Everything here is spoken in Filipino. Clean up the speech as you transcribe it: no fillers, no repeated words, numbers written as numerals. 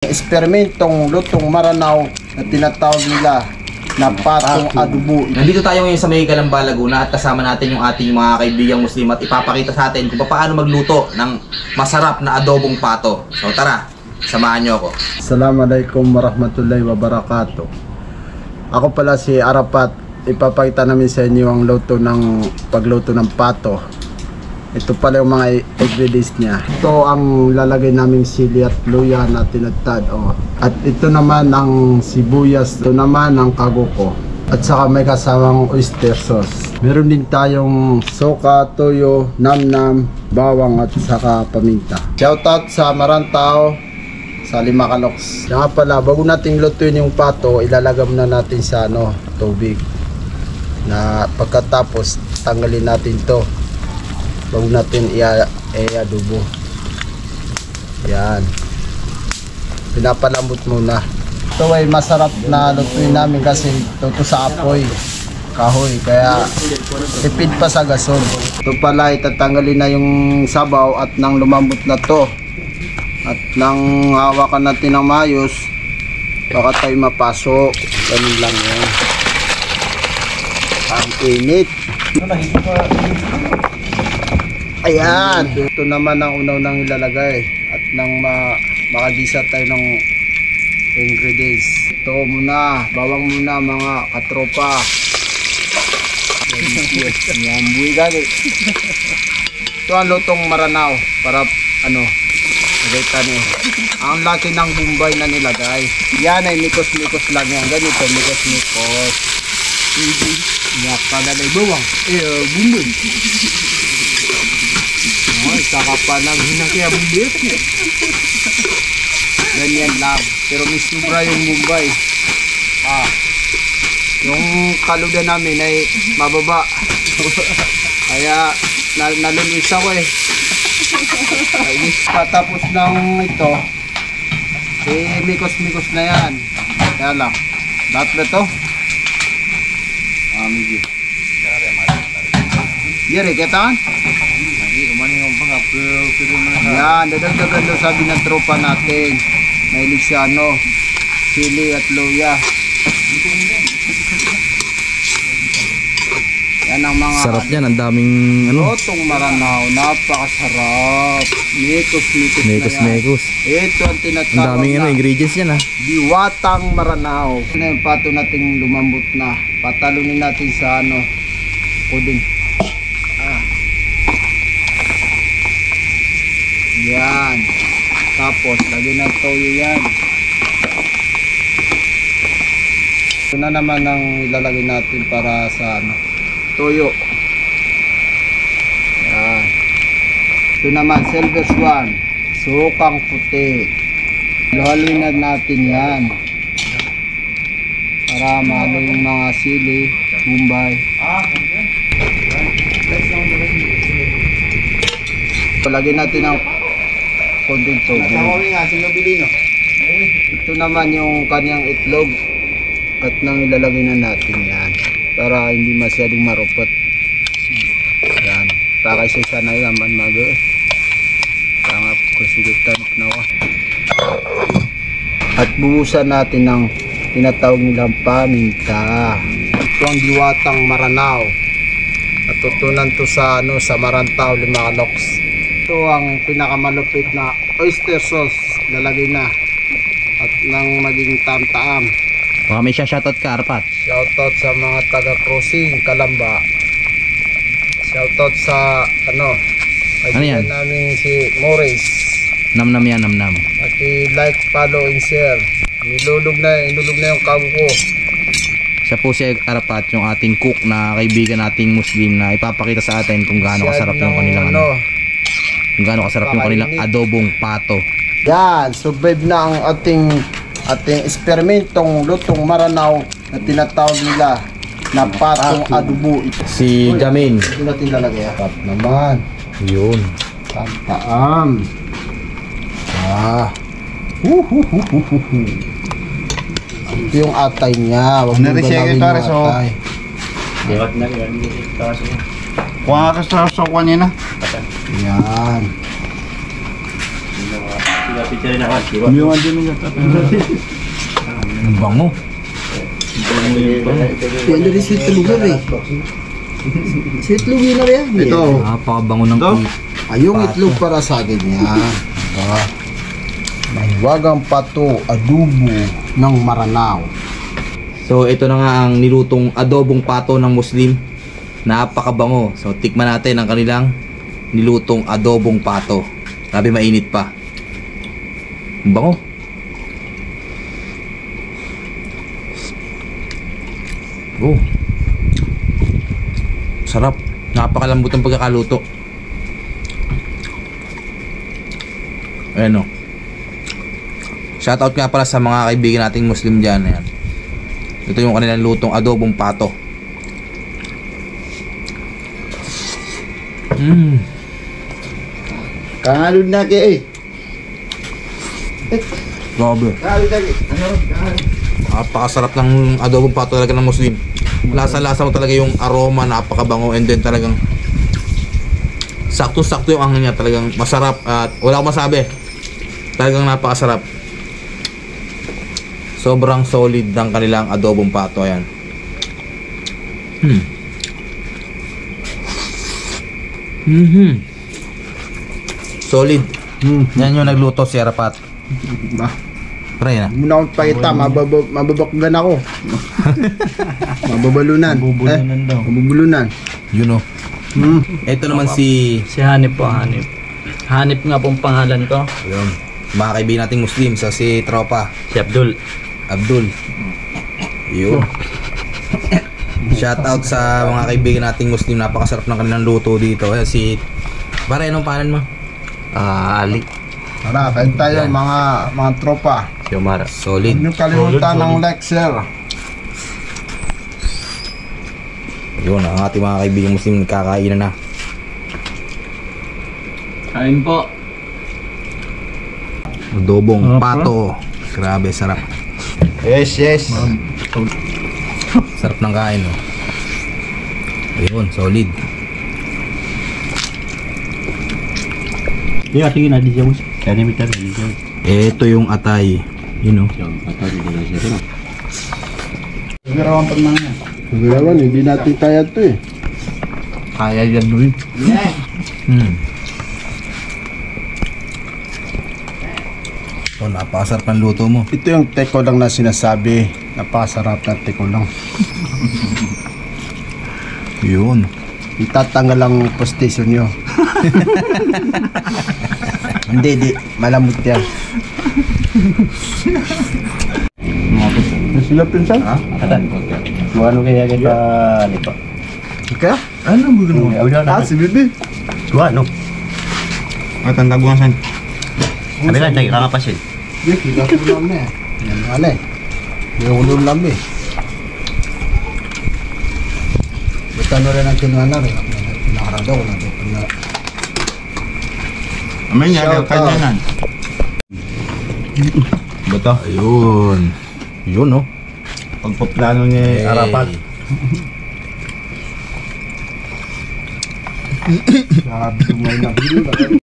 Eksperimentong lutong Maranao na tinatawag nila na patong adobo. Nandito tayo ngayon sa may Calamba, Laguna at kasama natin yung ating mga kaibigang Muslim at ipapakita sa atin kung paano magluto ng masarap na adobong pato. So tara, samahan nyo ako. Assalamualaikum warahmatullahi wabarakatuh. Ako pala si Arapat. Ipapakita namin sa inyo ang pagluto ng pato. Ito pala yung mga ingredients niya. Ito ang lalagay naming sili at luya na tinadtad. At ito naman ang sibuyas. Ito naman ang kaguko. At saka may kasamang oyster sauce. Meron din tayong soka, toyo, namnam, bawang at saka paminta. Shoutout sa Marantao, sa Limacalox. Kaya pala, bago natin lutuin yung pato, ilalagay muna natin sa tubig. Na pagkatapos, tanggalin natin to bago natin i-adobo. Yan, pinapalambot muna. Ito ay masarap na lutuin namin kasi ito sa apoy kahoy, kaya tipid pa sa gasol. Ito pala itatanggalin na yung sabaw at nang lumambot na to at nang hawakan natin ng mayos baka tayo mapasok. Ganun lang yan. Ang init. Ayan, ito naman ang unaw nang ilalagay at nang makagisa tayo ng ingredients. Ito muna, bawang muna mga katropa. Yan, buhay gani. Ito ang lutong Maranao para lagay tani. Ang laki ng Bombay na nilagay. Yan ay mikos-mikos lang yan. Ganito, mikos-mikos. Yan, palalay bawang. Bombay. Ay, saka pa lang hinakya bumbit. Ganyan lang. Pero may sobra yung Bombay. Yung kaluda namin ay mababa. Kaya nalulis ako eh. Patapos ng ito, mikos-mikos na yan. Kaya lang. Lahat na ito. Medyo. Yari, ketaan? Yan, dadagdagan daw sabi ng tropa natin. Mahilig siya sili at luya. Yan ang mga sarap yan, ang daming lutong Maranao, napakasarap. Mekos. Ito ang tinatawag ang daming ingredients yan diwatang Maranao. Ito na yung pato nating lumambot na. Patalunin natin sa puding. Yan. Tapos lagyan ng toyo yan. Ito na naman ang ilalagay natin para sa toyo. Yan. Ito naman silver swan, sukang puti. Haluin na natin yan para mahalo yung mga sili, Bombay. Lagyan natin ang konting tubig. Ito naman yung kanyang itlog at nang ilalagay na natin yan para hindi masyadong marupot. Yan, pakay sa isa na yaman mag-e tangap ko sigutan na ako. At buhusan natin ng tinatawag nilang paminta. Ito ang diwatang Maranao. Natutunan to sa Marantao, Limacalox. Ito ang pinakamalupit na oyster sauce, lalagay na at nang maging taam-taam. Baka may shoutout ka, Arpat. Shoutout sa mga taga-crossing Calamba. Shoutout sa yan? Namin si Morris. Namnam yan, namnam. At like, follow and share. Inulog na yung kago. Siya po si Arapat, yung ating cook na kaibigan nating Muslim na ipapakita sa atin kung gaano kasarap yung kanilang kung gaano kasarap yung kanilang adobong pato. Yan, survive na ang ating eksperimentong lutong Maranao na tinatawag nila na patong adobo. Si Jamin. Ito natin lalagay. Tap naman. Yun. Taam. Ito yung atay niya. Huwag mong galawin yung atay. Kuha ka sa kanina. Yan. Ang bango. Yan na rin sweet lugar eh. Sweet lugar na rin. Ito. Napakabango ng Yung itlog para sa akin yan. Mahiwagang pato, adobo ng Maranao. So ito na nga ang nilutong adobong pato ng Muslim. Napakabango. So tikman natin ang kanilang nilutong adobong pato. Grabe mainit pa. Ang bango. Oh. Sarap. Napakalambot ang pagkakaluto. Ayan o. Shoutout nga pala sa mga kaibigan nating Muslim dyan. Ayan. Ito yung kanilang lutong adobong pato. Kangalod na kayo eh. Grabe. Kangalod na kayo. Napakasarap ng adobong pato talaga ng Muslim. Lasa-lasa mo talaga yung aroma, napakabango, and then talagang sakto-sakto yung angin niya, talagang masarap at wala akong masabi. Talagang napakasarap. Sobrang solid ng kanilang adobong pato. Ayan. Solid. Yan yung nagluto si Arapat. Pre na. Muna akong pakita, mababakgan ako. Mababalunan. Bubulunan daw. Mabubulunan. Yun o. Ito naman si Si Hanip po, Hanip. Hanip nga pong pangalan ko. yun, mga kaibigan nating Muslim sa si Tropa Si Abdul. Abdul. Yun. Shout out sa mga kaibigan nating Muslim. Napakasarap ng kanilang luto dito. Ayan si Pare, anong pangalan mo? Ali. Tara, kain tayo Yan. mga tropa. Si Omar. Solid. Huwag niyo kalimutan ng like, share. Yun, ang ating mga kaibigan Muslim nagkakainan na. Kain po. Adobong pato. Grabe, sarap. Yes, yes. Sarap ng kain, oh. Ayun, solid. Iya, tingin na di siya. Kaya ni Mita rin siya. Ito yung atay. Yun, oh. Sigurawan pag mga. Sigurawan, hindi natin kaya ito eh. Kaya yan, Luis. So, napakasarap ang luto mo. Ito yung teko lang na sinasabi. Napakasarap na teko lang. Yun. Itatanggal ang postation nyo. Hindi, malamot yan. Sila pinsan? Ha? Atan. Ano kaya kita nito? Okay? Ano mo gano'n? Ah, si Bibi. Ano? At ang taguan Sabi lang, tayo kakapasin. Hindi, kita ko namin eh. Yan, ano eh. May ulong lang eh. Basta ano rin ang kinuha na rin. Pinakarado ko na ito. Amin niya, kanyanan. Bato? Ayun. Yun, oh. Pagpaplano ni Arapat. Sabi ko ngayon na